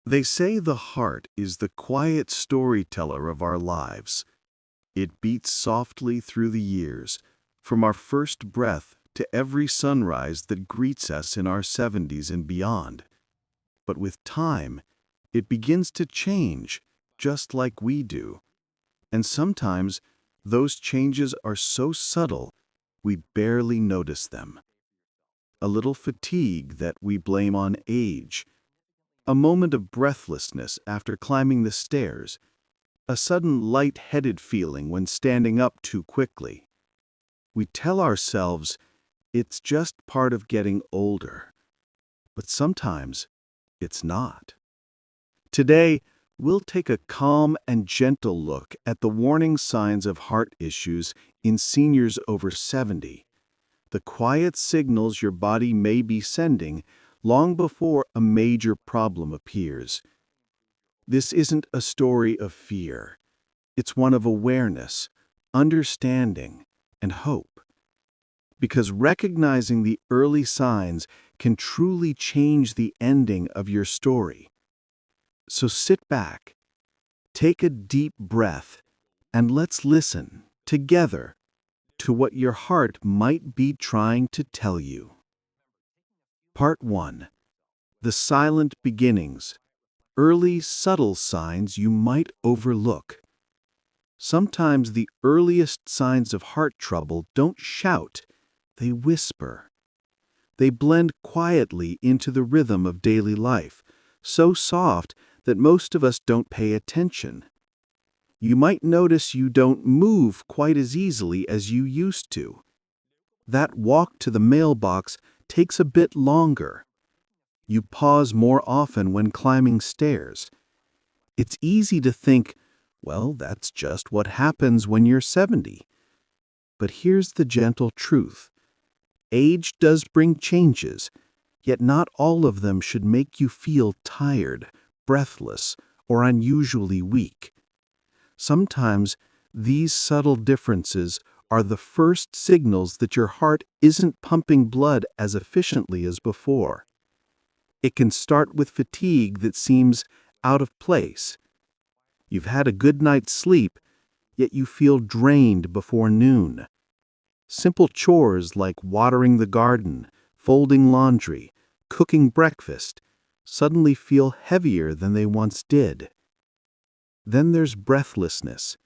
They say the heart is the quiet storyteller of our lives. It beats softly through the years, from our first breath to every sunrise that greets us in our 70s and beyond. But with time, it begins to change, just like we do. And sometimes, those changes are so subtle, we barely notice them. A little fatigue that we blame on age, a moment of breathlessness after climbing the stairs, a sudden light-headed feeling when standing up too quickly. We tell ourselves it's just part of getting older, but sometimes it's not. Today, we'll take a calm and gentle look at the warning signs of heart issues in seniors over 70, the quiet signals your body may be sending long before a major problem appears. This isn't a story of fear. It's one of awareness, understanding, and hope. Because recognizing the early signs can truly change the ending of your story. So sit back, take a deep breath, and let's listen, together, to what your heart might be trying to tell you. Part 1. The silent beginnings. Early, subtle signs you might overlook. Sometimes the earliest signs of heart trouble don't shout, they whisper. They blend quietly into the rhythm of daily life, so soft that most of us don't pay attention. You might notice you don't move quite as easily as you used to. That walk to the mailbox takes a bit longer. You pause more often when climbing stairs. It's easy to think, well, that's just what happens when you're 70. But here's the gentle truth. Age does bring changes, yet not all of them should make you feel tired, breathless, or unusually weak. Sometimes these subtle differences are the first signals that your heart isn't pumping blood as efficiently as before. It can start with fatigue that seems out of place. You've had a good night's sleep, yet you feel drained before noon. Simple chores like watering the garden, folding laundry, cooking breakfast suddenly feel heavier than they once did. Then there's breathlessness,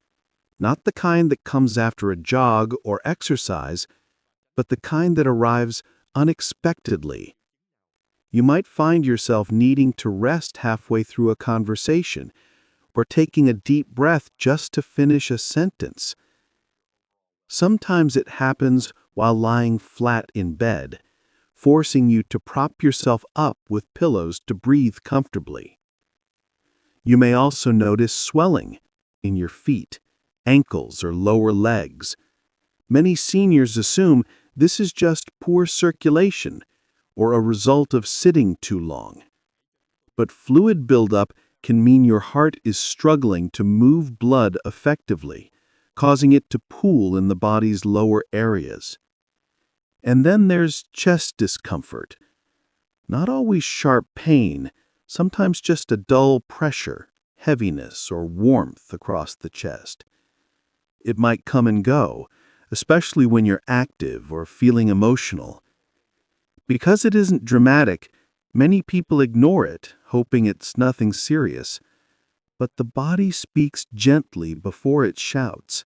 not the kind that comes after a jog or exercise, but the kind that arrives unexpectedly. You might find yourself needing to rest halfway through a conversation, or taking a deep breath just to finish a sentence. Sometimes it happens while lying flat in bed, forcing you to prop yourself up with pillows to breathe comfortably. You may also notice swelling in your feet, ankles, or lower legs. Many seniors assume this is just poor circulation or a result of sitting too long. But fluid buildup can mean your heart is struggling to move blood effectively, causing it to pool in the body's lower areas. And then there's chest discomfort. Not always sharp pain, sometimes just a dull pressure, heaviness, or warmth across the chest. It might come and go, especially when you're active or feeling emotional. Because it isn't dramatic, many people ignore it, hoping it's nothing serious. But the body speaks gently before it shouts.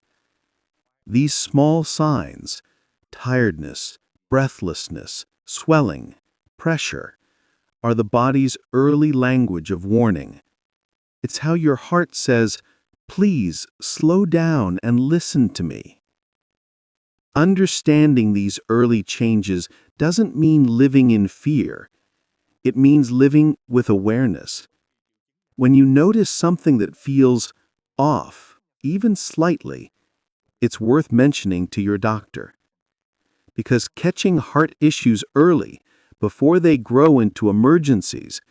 These small signs, tiredness, breathlessness, swelling, pressure, are the body's early language of warning. It's how your heart says, "Please slow down and listen to me." Understanding these early changes doesn't mean living in fear. It means living with awareness. When you notice something that feels off, even slightly, it's worth mentioning to your doctor. Because catching heart issues early, before they grow into emergencies,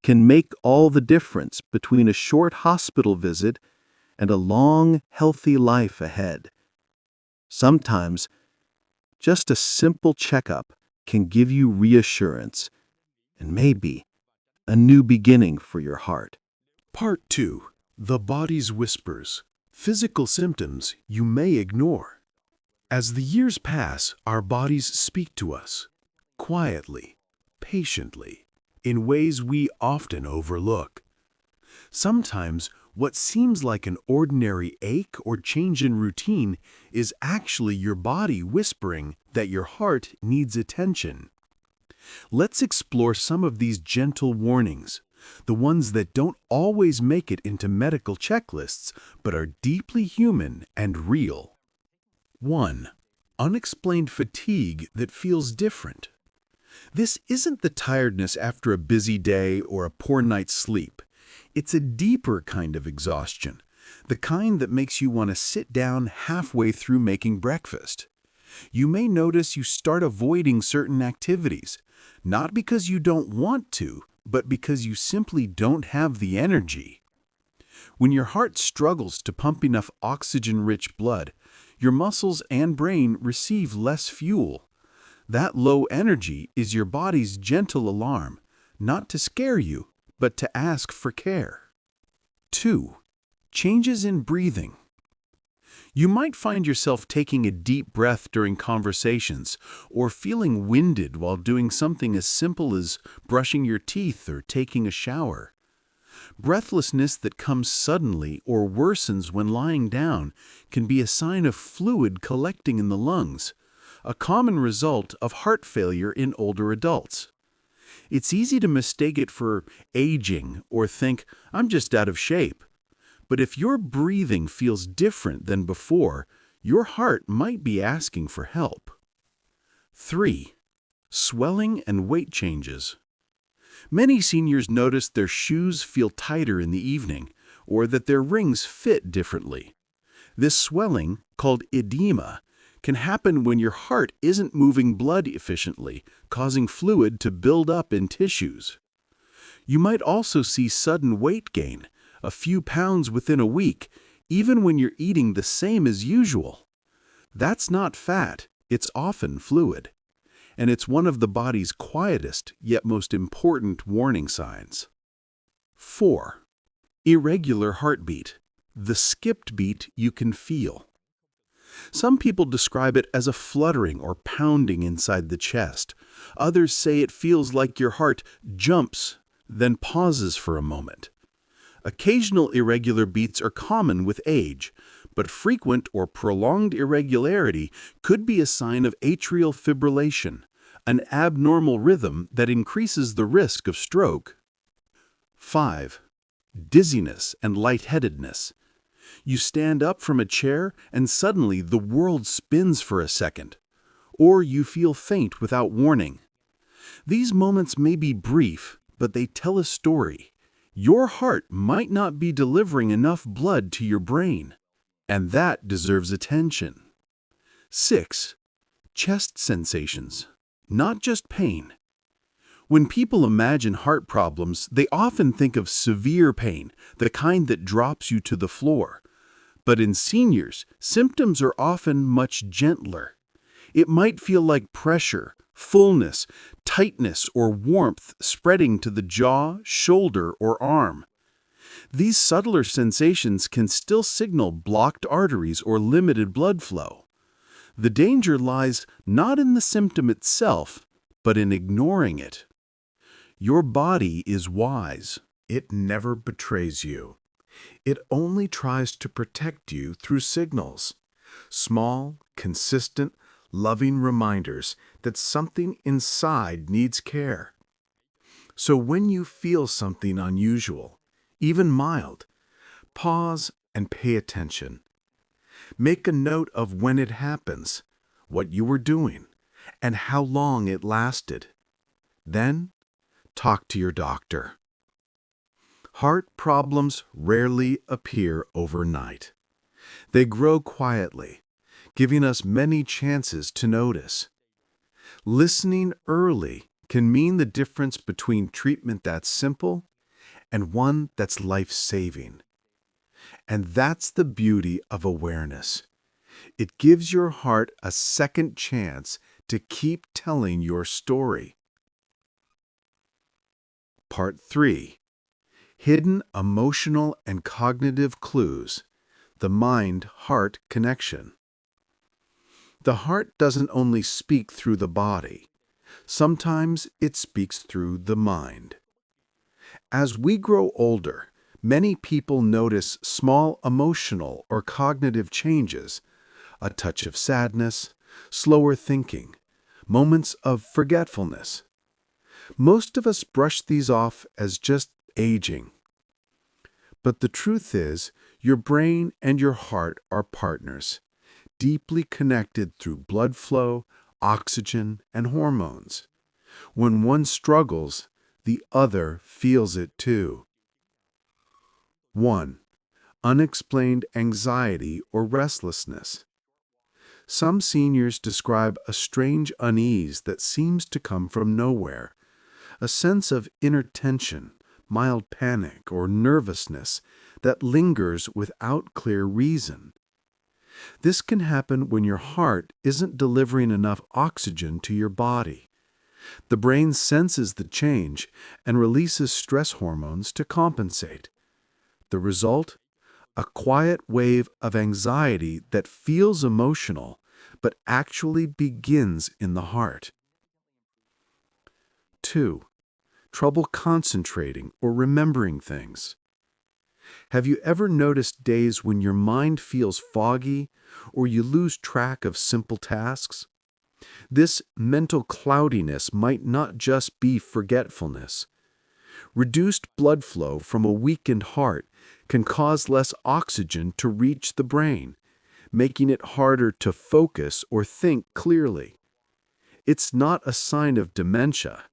can make all the difference between a short hospital visit and a long, healthy life ahead. Sometimes, just a simple checkup can give you reassurance and maybe a new beginning for your heart. Part 2. The body's whispers. Physical symptoms you may ignore. As the years pass, our bodies speak to us, quietly, patiently, in ways we often overlook. Sometimes, what seems like an ordinary ache or change in routine is actually your body whispering that your heart needs attention. Let's explore some of these gentle warnings, the ones that don't always make it into medical checklists, but are deeply human and real. 1. Unexplained fatigue that feels different. This isn't the tiredness after a busy day or a poor night's sleep. It's a deeper kind of exhaustion, the kind that makes you want to sit down halfway through making breakfast. You may notice you start avoiding certain activities, not because you don't want to, but because you simply don't have the energy. When your heart struggles to pump enough oxygen-rich blood, your muscles and brain receive less fuel. That low energy is your body's gentle alarm, not to scare you, but to ask for care. 2. Changes in breathing. You might find yourself taking a deep breath during conversations or feeling winded while doing something as simple as brushing your teeth or taking a shower. Breathlessness that comes suddenly or worsens when lying down can be a sign of fluid collecting in the lungs, a common result of heart failure in older adults. It's easy to mistake it for aging or think, "I'm just out of shape." But if your breathing feels different than before, your heart might be asking for help. 3. Swelling and weight changes. Many seniors notice their shoes feel tighter in the evening, or that their rings fit differently. This swelling, called edema, can happen when your heart isn't moving blood efficiently, causing fluid to build up in tissues. You might also see sudden weight gain, a few pounds within a week, even when you're eating the same as usual. That's not fat, it's often fluid. And it's one of the body's quietest yet most important warning signs. 4. Irregular heartbeat, the skipped beat you can feel. Some people describe it as a fluttering or pounding inside the chest. Others say it feels like your heart jumps, then pauses for a moment. Occasional irregular beats are common with age, but frequent or prolonged irregularity could be a sign of atrial fibrillation, an abnormal rhythm that increases the risk of stroke. 5. Dizziness and lightheadedness. You stand up from a chair and suddenly the world spins for a second, or you feel faint without warning. These moments may be brief, but they tell a story. Your heart might not be delivering enough blood to your brain, and that deserves attention. 6. Chest sensations, not just pain. When people imagine heart problems, they often think of severe pain, the kind that drops you to the floor. But in seniors, symptoms are often much gentler. It might feel like pressure, fullness, tightness, or warmth spreading to the jaw, shoulder, or arm. These subtler sensations can still signal blocked arteries or limited blood flow. The danger lies not in the symptom itself, but in ignoring it. Your body is wise. It never betrays you. It only tries to protect you through signals. Small, consistent, loving reminders that something inside needs care. So when you feel something unusual, even mild, pause and pay attention. Make a note of when it happens, what you were doing, and how long it lasted. Then, talk to your doctor. Heart problems rarely appear overnight. They grow quietly, giving us many chances to notice. Listening early can mean the difference between treatment that's simple and one that's life-saving. And that's the beauty of awareness. It gives your heart a second chance to keep telling your story. Part 3. Hidden Emotional and Cognitive Clues. The Mind-Heart Connection. The heart doesn't only speak through the body. Sometimes it speaks through the mind. As we grow older, many people notice small emotional or cognitive changes, a touch of sadness, slower thinking, moments of forgetfulness. Most of us brush these off as just aging. But the truth is, your brain and your heart are partners, deeply connected through blood flow, oxygen, and hormones. When one struggles, the other feels it too. 1. Unexplained anxiety or restlessness. Some seniors describe a strange unease that seems to come from nowhere, a sense of inner tension, mild panic, or nervousness that lingers without clear reason. This can happen when your heart isn't delivering enough oxygen to your body. The brain senses the change and releases stress hormones to compensate. The result? A quiet wave of anxiety that feels emotional, but actually begins in the heart. 2. Trouble concentrating or remembering things. Have you ever noticed days when your mind feels foggy or you lose track of simple tasks? This mental cloudiness might not just be forgetfulness. Reduced blood flow from a weakened heart can cause less oxygen to reach the brain, making it harder to focus or think clearly. It's not a sign of dementia.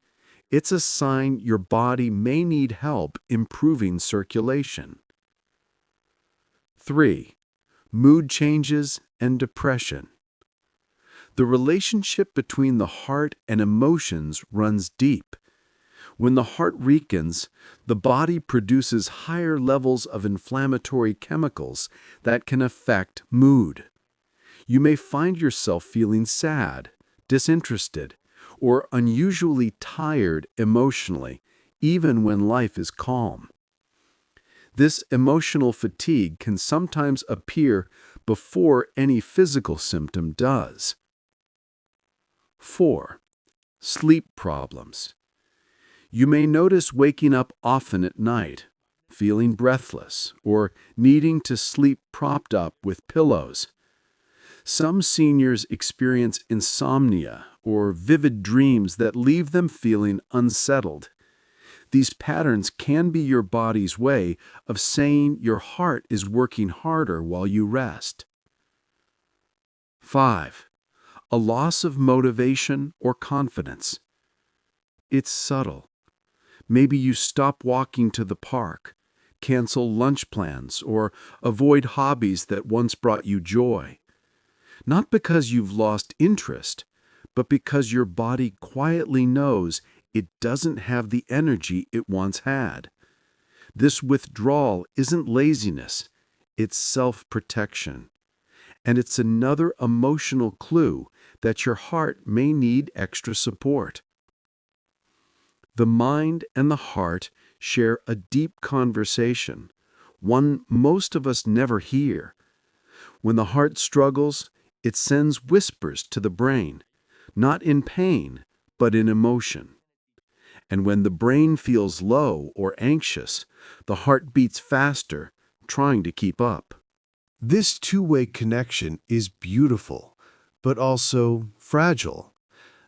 It's a sign your body may need help improving circulation. 3. Mood changes and depression. The relationship between the heart and emotions runs deep. When the heart weakens, the body produces higher levels of inflammatory chemicals that can affect mood. You may find yourself feeling sad, disinterested, or unusually tired emotionally, even when life is calm. This emotional fatigue can sometimes appear before any physical symptom does. 4. Sleep problems. You may notice waking up often at night, feeling breathless, or needing to sleep propped up with pillows. Some seniors experience insomnia or vivid dreams that leave them feeling unsettled. These patterns can be your body's way of saying your heart is working harder while you rest. 5. A loss of motivation or confidence. It's subtle. Maybe you stop walking to the park, cancel lunch plans, or avoid hobbies that once brought you joy. Not because you've lost interest, but because your body quietly knows it doesn't have the energy it once had. This withdrawal isn't laziness, it's self-protection. And it's another emotional clue that your heart may need extra support. The mind and the heart share a deep conversation, one most of us never hear. When the heart struggles, it sends whispers to the brain, not in pain, but in emotion. And when the brain feels low or anxious, the heart beats faster, trying to keep up. This two-way connection is beautiful, but also fragile.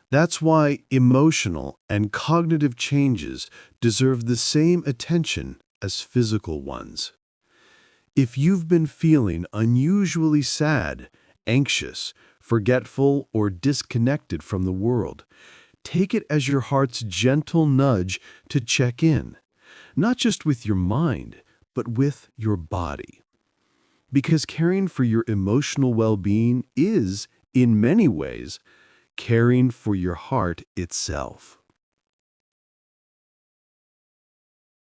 That's why emotional and cognitive changes deserve the same attention as physical ones. If you've been feeling unusually sad, anxious, forgetful, or disconnected from the world, take it as your heart's gentle nudge to check in, not just with your mind, but with your body. Because caring for your emotional well-being is, in many ways, caring for your heart itself.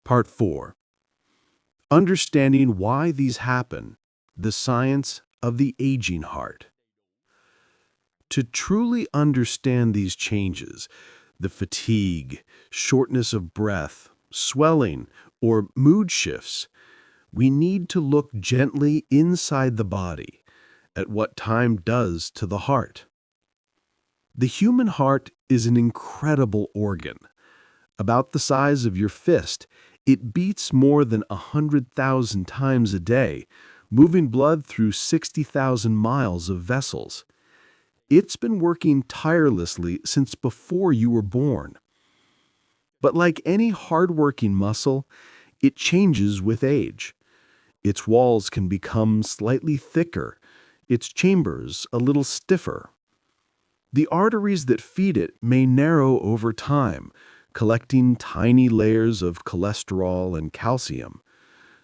Part 4. Understanding why these happen, the science of the aging heart. To truly understand these changes, the fatigue, shortness of breath, swelling, or mood shifts, we need to look gently inside the body at what time does to the heart. The human heart is an incredible organ. About the size of your fist, it beats more than 100,000 times a day, moving blood through 60,000 miles of vessels. It's been working tirelessly since before you were born. But like any hard-working muscle, it changes with age. Its walls can become slightly thicker, its chambers a little stiffer. The arteries that feed it may narrow over time, collecting tiny layers of cholesterol and calcium.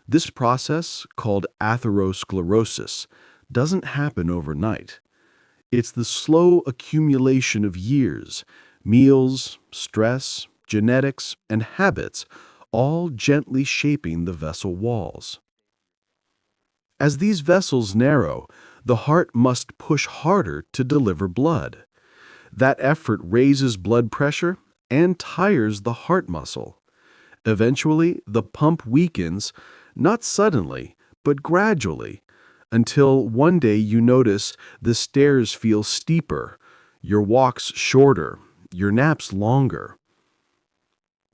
This process, called atherosclerosis, doesn't happen overnight. It's the slow accumulation of years, meals, stress, genetics, and habits, all gently shaping the vessel walls. As these vessels narrow, the heart must push harder to deliver blood. That effort raises blood pressure and tires the heart muscle. Eventually, the pump weakens, not suddenly, but gradually, until one day you notice the stairs feel steeper, your walks shorter, your naps longer.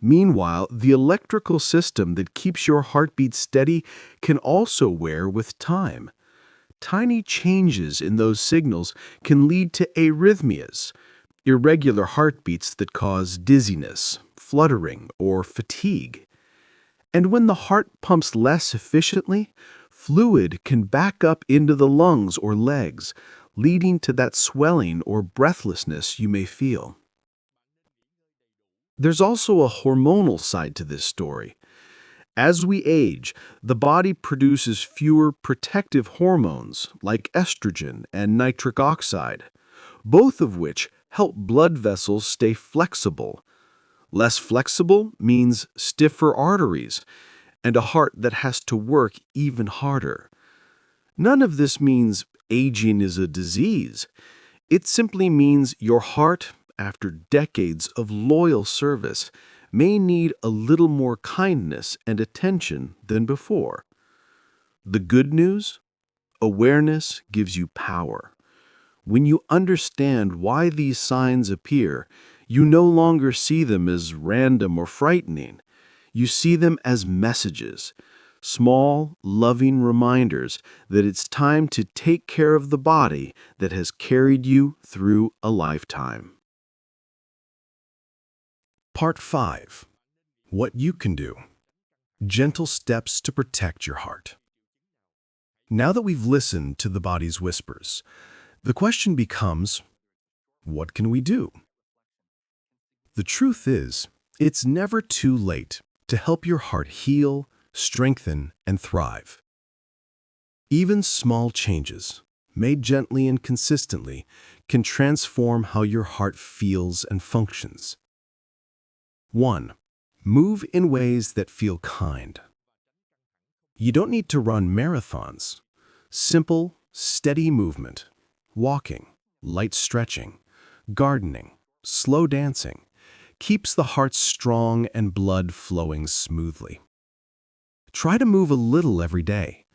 Meanwhile, the electrical system that keeps your heartbeat steady can also wear with time. Tiny changes in those signals can lead to arrhythmias, irregular heartbeats that cause dizziness, fluttering, or fatigue. And when the heart pumps less efficiently, fluid can back up into the lungs or legs, leading to that swelling or breathlessness you may feel. There's also a hormonal side to this story. As we age, the body produces fewer protective hormones like estrogen and nitric oxide, both of which help blood vessels stay flexible. Less flexible means stiffer arteries and a heart that has to work even harder. None of this means aging is a disease. It simply means your heart, after decades of loyal service, may need a little more kindness and attention than before. The good news? Awareness gives you power. When you understand why these signs appear, you no longer see them as random or frightening. You see them as messages, small, loving reminders that it's time to take care of the body that has carried you through a lifetime. Part 5. What you can do. Gentle steps to protect your heart. Now that we've listened to the body's whispers, the question becomes, what can we do? The truth is, it's never too late to help your heart heal, strengthen, and thrive. Even small changes, made gently and consistently, can transform how your heart feels and functions. 1. Move in ways that feel kind. You don't need to run marathons. Simple, steady movement, walking, light stretching, gardening, slow dancing, keeps the heart strong and blood flowing smoothly. Try to move a little every day,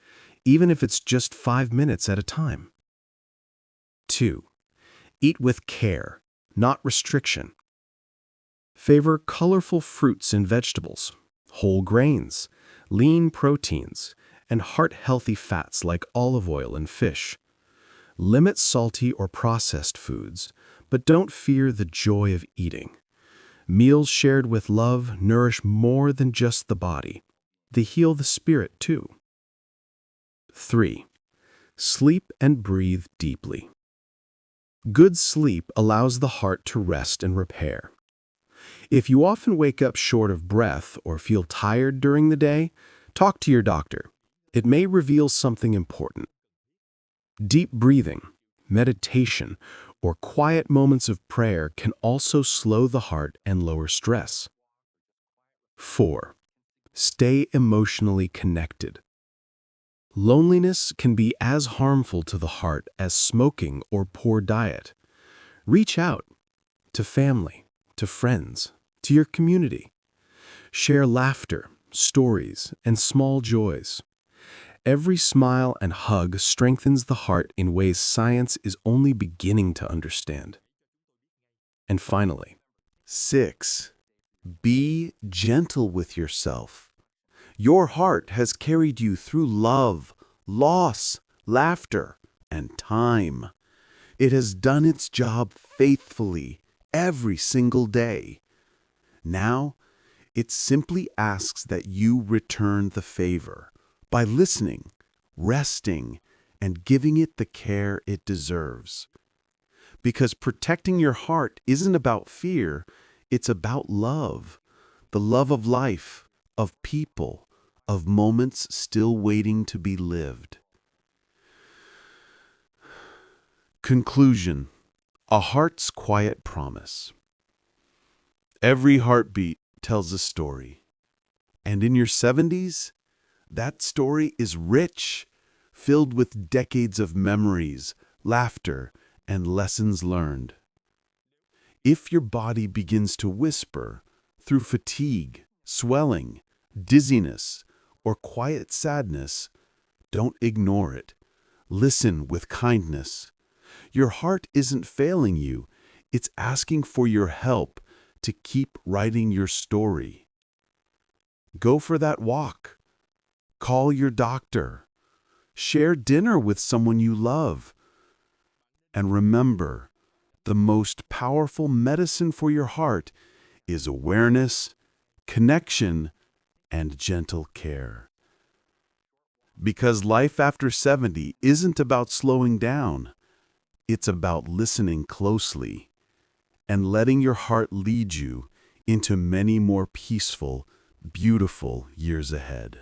even if it's just 5 minutes at a time. 2. Eat with care, not restriction. Favor colorful fruits and vegetables, whole grains, lean proteins, and heart-healthy fats like olive oil and fish. Limit salty or processed foods, but don't fear the joy of eating. Meals shared with love nourish more than just the body. They heal the spirit too. 3. Sleep and breathe deeply. Good sleep allows the heart to rest and repair. If you often wake up short of breath or feel tired during the day, talk to your doctor. It may reveal something important. Deep breathing, meditation, or quiet moments of prayer can also slow the heart and lower stress. 4. Stay emotionally connected. Loneliness can be as harmful to the heart as smoking or poor diet. Reach out to family, to friends, to your community. Share laughter, stories, and small joys. Every smile and hug strengthens the heart in ways science is only beginning to understand. And finally, 6. Be gentle with yourself. Your heart has carried you through love, loss, laughter, and time. It has done its job faithfully every single day. Now, it simply asks that you return the favor by listening, resting, and giving it the care it deserves. Because protecting your heart isn't about fear, it's about love. The love of life, of people, of moments still waiting to be lived. Conclusion. A heart's quiet promise. Every heartbeat tells a story. And in your 70s, that story is rich, filled with decades of memories, laughter, and lessons learned. If your body begins to whisper through fatigue, swelling, dizziness, or quiet sadness, don't ignore it. Listen with kindness. Your heart isn't failing you. It's asking for your help to keep writing your story. Go for that walk. Call your doctor. Share dinner with someone you love. And remember, the most powerful medicine for your heart is awareness, connection, and gentle care. Because life after 70 isn't about slowing down. It's about listening closely and letting your heart lead you into many more peaceful, beautiful years ahead.